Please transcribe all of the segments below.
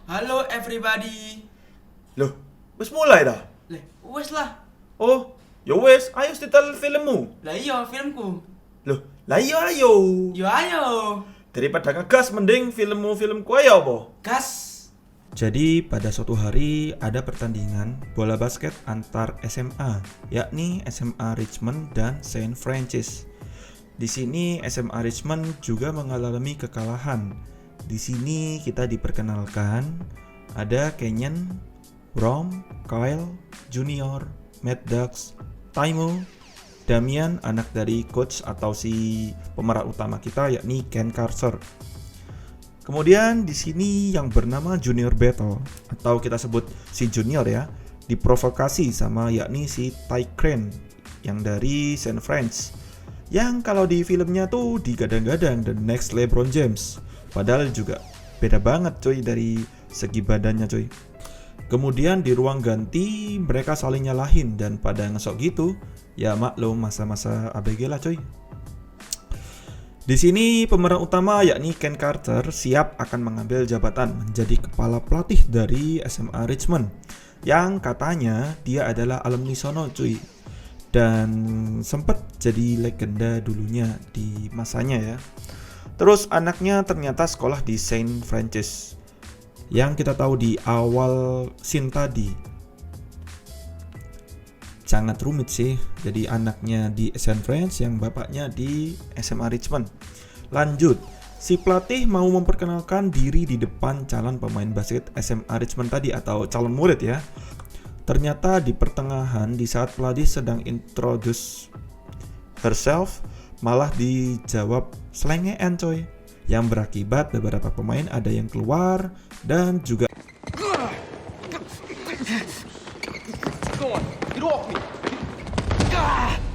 Halo everybody. Loh, wis mulai dah? Wes lah. Oh, ya wis, ayo setel filmmu. Lah iya filmku. Loh, lah iya ayo. Yo ayo. Daripada ngegas mending filmku ayo apa? Gas. Jadi pada suatu hari ada pertandingan bola basket antar SMA, yakni SMA Richmond dan Saint Francis. Di sini SMA Richmond juga mengalami kekalahan. Di sini kita diperkenalkan ada Kenyon, Brom, Kyle, Junior, Mad Ducks, Taimo, Damian anak dari coach atau si pemeran utama kita yakni Ken Carter. Kemudian di sini yang bernama Junior Battle atau kita sebut si Junior ya, diprovokasi sama yakni si Ty Crane yang dari Saint Francis. Yang kalau di filmnya tuh digadang-gadang the next LeBron James. Padahal juga beda banget coy dari segi badannya coy. Kemudian di ruang ganti mereka saling nyalahin dan pada ngesok gitu. Ya maklum masa-masa ABG lah coy. Di sini pemeran utama yakni Ken Carter siap akan mengambil jabatan menjadi kepala pelatih dari SMA Richmond yang katanya dia adalah alumni sono cuy dan sempat jadi legenda dulunya di masanya ya. Terus anaknya ternyata sekolah di Saint Francis yang kita tahu di awal scene tadi sangat rumit sih. Jadi anaknya di Saint Francis yang bapaknya di SMA Richmond. Lanjut, si pelatih mau memperkenalkan diri di depan calon pemain basket SMA Richmond tadi atau calon murid ya. Ternyata di pertengahan di saat pelatih sedang introduce herself malah dijawab selengean coy. Yang berakibat beberapa pemain ada yang keluar dan juga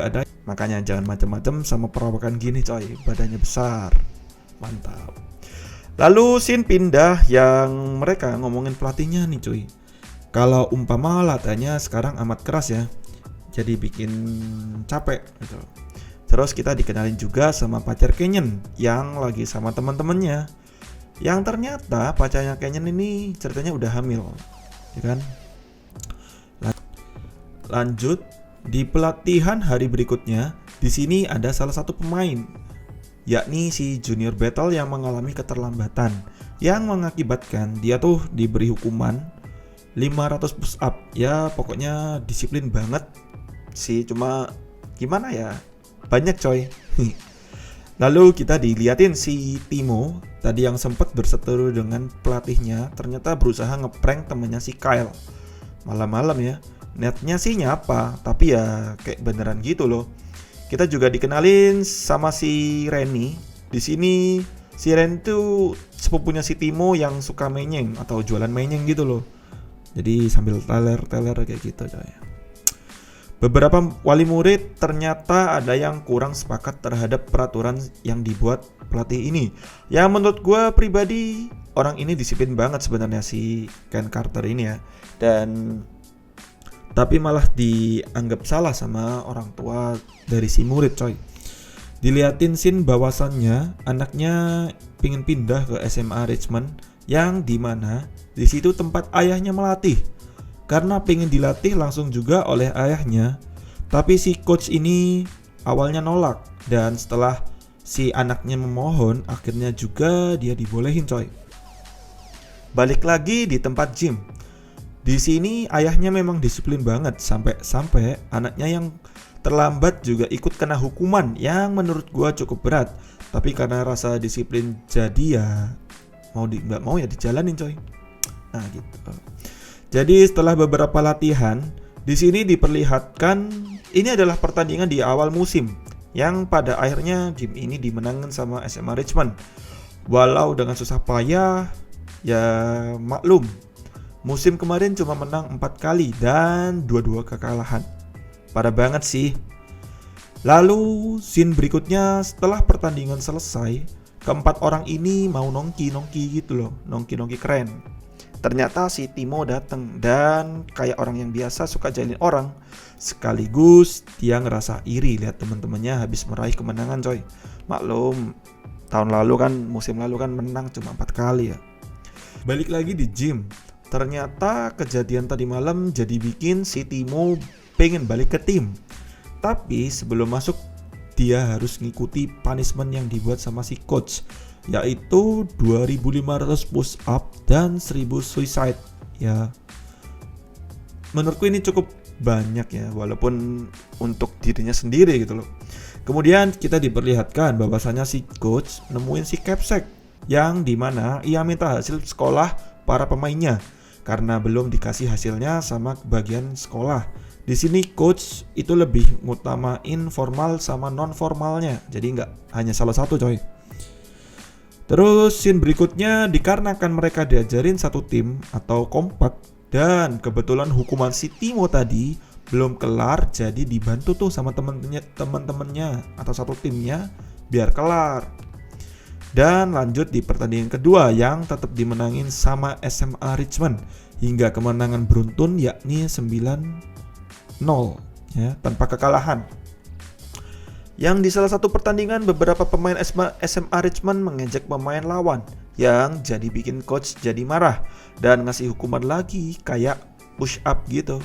ada, makanya jangan macam-macam sama perawakan gini coy, badannya besar. Mantap. Lalu scene pindah yang mereka ngomongin pelatihnya nih cuy. Kalau umpama latihannya sekarang amat keras ya, jadi bikin capek gitu. Terus kita dikenalin juga sama pacar Kenyon yang lagi sama teman-temannya. Yang ternyata pacarnya Kenyon ini ceritanya udah hamil, ya kan? Lanjut di pelatihan hari berikutnya, di sini ada salah satu pemain, yakni si Junior Battle yang mengalami keterlambatan, yang mengakibatkan dia tuh diberi hukuman 500 push up. Ya pokoknya disiplin banget sih, cuma gimana ya? Banyak coy. Lalu kita diliatin si Timo tadi yang sempat berseteru dengan pelatihnya, ternyata berusaha ngeprank temennya si Kyle. Malam-malam ya. Netnya sih nyapa, tapi ya kayak beneran gitu loh. Kita juga dikenalin sama si Renny. Di sini si Ren tuh sepupunya si Timo yang suka menyeng atau jualan menyeng gitu loh. Jadi sambil teler kayak gitu coy. Beberapa wali murid ternyata ada yang kurang sepakat terhadap peraturan yang dibuat pelatih ini. Yang menurut gue pribadi, orang ini disiplin banget sebenarnya si Ken Carter ini ya. Dan tapi malah dianggap salah sama orang tua dari si murid coy. Diliatin scene bahwasannya anaknya pingin pindah ke SMA Richmond yang dimana di situ tempat ayahnya melatih. Karena pengen dilatih langsung juga oleh ayahnya. Tapi si coach ini awalnya nolak. Dan setelah si anaknya memohon, akhirnya juga dia dibolehin coy. Balik lagi di tempat gym. Di sini ayahnya memang disiplin banget. Sampai anaknya yang terlambat juga ikut kena hukuman yang menurut gua cukup berat. Tapi karena rasa disiplin jadi ya nggak mau ya dijalanin coy. Nah gitu. Jadi setelah beberapa latihan, di sini diperlihatkan ini adalah pertandingan di awal musim yang pada akhirnya game ini dimenangkan sama SMA Richmond. Walau dengan susah payah, ya maklum. Musim kemarin cuma menang 4 kali dan 2 kekalahan. Parah banget sih. Lalu scene berikutnya setelah pertandingan selesai, keempat orang ini mau nongki gitu loh, nongki keren. Ternyata si Timo datang dan kayak orang yang biasa suka jahilin orang. Sekaligus dia ngerasa iri lihat teman-temannya habis meraih kemenangan coy. Maklum, tahun lalu kan, musim lalu kan menang cuma 4 kali ya. Balik lagi di gym. Ternyata kejadian tadi malam jadi bikin si Timo pengen balik ke tim. Tapi sebelum masuk dia harus ngikuti punishment yang dibuat sama si coach, yaitu 2500 push up dan 1000 suicide. Ya, menurutku ini cukup banyak ya, walaupun untuk dirinya sendiri gitu loh. Kemudian kita diperlihatkan bahwasanya si coach nemuin si Capsek, yang dimana ia minta hasil sekolah para pemainnya karena belum dikasih hasilnya sama bagian sekolah. Di sini coach itu lebih ngutamain formal sama non formalnya, jadi nggak hanya salah satu coy. Terus scene berikutnya dikarenakan mereka diajarin satu tim atau kompak, dan kebetulan hukuman si Timo tadi belum kelar, jadi dibantu tuh sama teman-temannya atau satu timnya biar kelar. Dan lanjut di pertandingan kedua yang tetap dimenangin sama SMA Richmond hingga kemenangan beruntun yakni 9-0 ya, tanpa kekalahan. Yang di salah satu pertandingan beberapa pemain SMA Richmond mengejek pemain lawan, yang jadi bikin coach jadi marah dan ngasih hukuman lagi kayak push up gitu.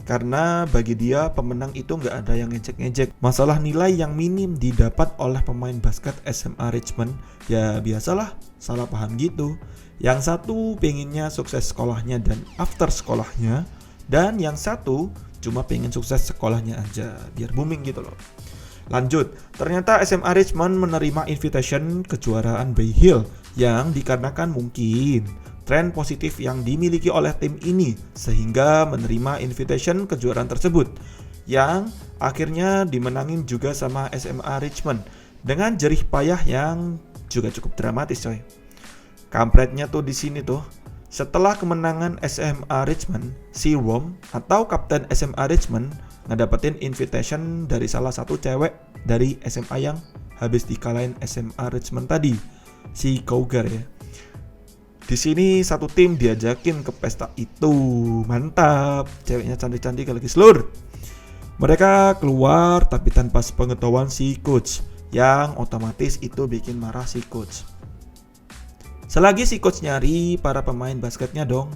Karena bagi dia pemenang itu nggak ada yang ngejek-ngejek. Masalah nilai yang minim didapat oleh pemain basket SMA Richmond, ya biasalah salah paham gitu. Yang satu pengennya sukses sekolahnya dan after sekolahnya, dan yang satu cuma pengen sukses sekolahnya aja biar booming gitu loh. Lanjut, ternyata SMA Richmond menerima invitation kejuaraan Bay Hill yang dikarenakan mungkin tren positif yang dimiliki oleh tim ini sehingga menerima invitation kejuaraan tersebut, yang akhirnya dimenangin juga sama SMA Richmond dengan jerih payah yang juga cukup dramatis coy. Kampretnya tuh di sini tuh, setelah kemenangan SMA Richmond, si Worm atau kapten SMA Richmond ngedapetin invitation dari salah satu cewek dari SMA yang habis dikalahin SMA Richmond tadi, si Cougar ya. Di sini satu tim diajakin ke pesta itu, mantap, ceweknya cantik-cantik lagi selur. Mereka keluar tapi tanpa sepengetahuan si coach, yang otomatis itu bikin marah si coach. Selagi si coach nyari, para pemain basketnya dong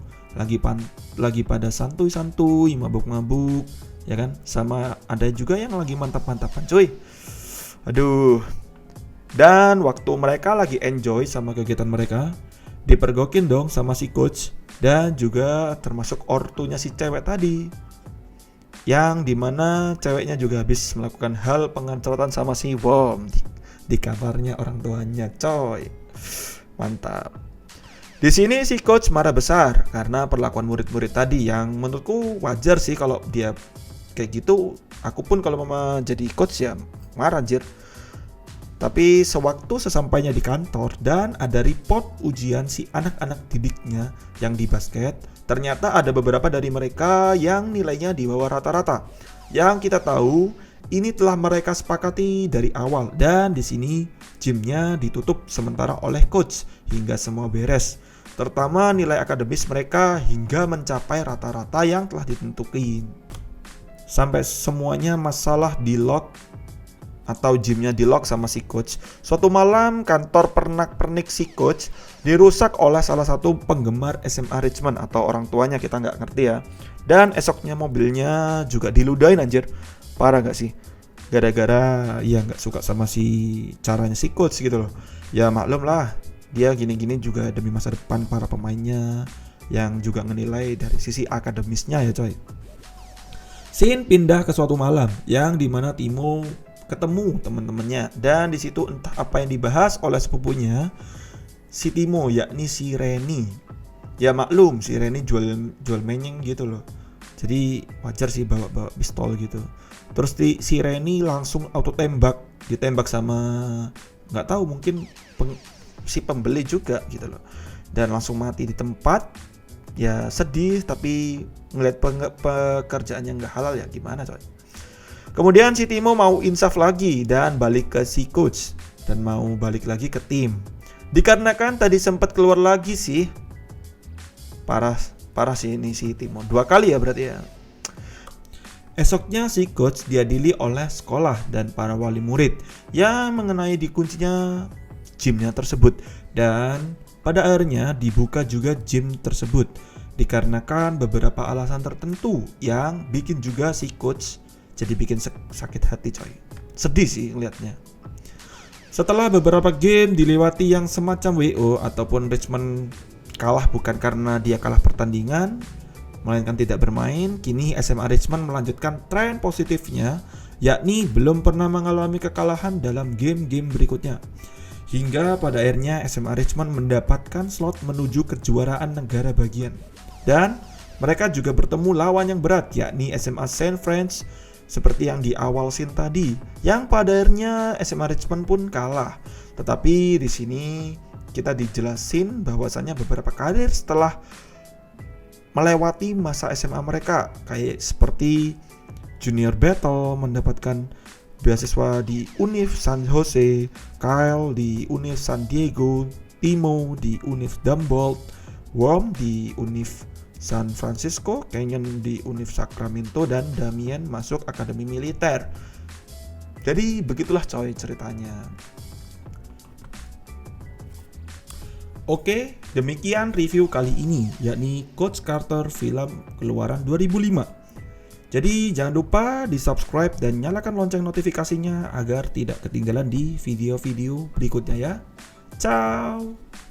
lagi pada santuy-santuy, mabuk-mabuk, ya kan? Sama ada juga yang lagi mantap-mantapan, cuy. Aduh. Dan waktu mereka lagi enjoy sama kegiatan mereka, dipergokin dong sama si coach dan juga termasuk ortunya si cewek tadi, yang dimana ceweknya juga habis melakukan hal pengancotan sama si Worm di kamarnya orang tuanya, coy. Mantap. Di sini si coach marah besar karena perlakuan murid-murid tadi, yang menurutku wajar sih kalau dia kayak gitu. Aku pun kalau mama jadi coach ya marah anjir. Tapi sesampainya di kantor dan ada report ujian si anak-anak didiknya yang di basket, ternyata ada beberapa dari mereka yang nilainya di bawah rata-rata. Yang kita tahu ini telah mereka sepakati dari awal, dan di sini gymnya ditutup sementara oleh coach hingga semua beres. Terutama nilai akademis mereka hingga mencapai rata-rata yang telah ditentukan. Sampai semuanya masalah di lock atau gymnya di lock sama si coach. Suatu malam kantor pernak-pernik si coach dirusak oleh salah satu penggemar SMA Richmond atau orang tuanya, kita nggak ngerti ya. Dan esoknya mobilnya juga diludahin anjir. Parah gak sih? Gara-gara ya nggak suka sama si caranya si coach gitu loh. Ya maklum lah, dia gini-gini juga demi masa depan para pemainnya yang juga menilai dari sisi akademisnya ya coy. Scene pindah ke suatu malam yang dimana Timo ketemu teman-temannya, dan di situ entah apa yang dibahas oleh sepupunya si Timo, yakni si Reni. Ya maklum si Reni jual menyeng gitu loh, jadi wajar sih bawa pistol gitu. Terus si Reni langsung auto ditembak sama nggak tahu mungkin si pembeli juga gitu loh, dan langsung mati di tempat. Ya sedih, tapi ngeliat pekerjaannya nggak halal ya gimana coy. Kemudian si Timo mau insaf lagi dan balik ke si coach dan mau balik lagi ke tim. Dikarenakan tadi sempat keluar lagi sih. Parah sih ini si Timo. 2 kali ya berarti ya. Esoknya si coach diadili oleh sekolah dan para wali murid yang mengenai dikunci gymnya tersebut. Dan pada akhirnya dibuka juga gym tersebut dikarenakan beberapa alasan tertentu yang bikin juga si coach jadi bikin sakit hati coy. Sedih sih liatnya. Setelah beberapa game dilewati yang semacam WO ataupun Richmond kalah bukan karena dia kalah pertandingan, melainkan tidak bermain, kini SMA Richmond melanjutkan tren positifnya, yakni belum pernah mengalami kekalahan dalam game-game berikutnya. Hingga pada akhirnya SMA Richmond mendapatkan slot menuju kejuaraan negara bagian. Dan mereka juga bertemu lawan yang berat, yakni SMA Saint Francis, seperti yang di awal scene tadi, yang pada akhirnya SMA Richmond pun kalah. Tetapi di sini kita dijelasin bahwasannya beberapa karir setelah melewati masa SMA mereka, kayak seperti Junior Battle mendapatkan beasiswa di Univ San Jose, Kyle di Univ San Diego, Timo di Univ Humboldt, Worm di Univ San Francisco, Canyon di Univ Sacramento, dan Damien masuk Akademi Militer. Jadi begitulah coy ceritanya. Oke, demikian review kali ini, yakni Coach Carter film keluaran 2005. Jadi jangan lupa di subscribe dan nyalakan lonceng notifikasinya agar tidak ketinggalan di video-video berikutnya ya. Ciao!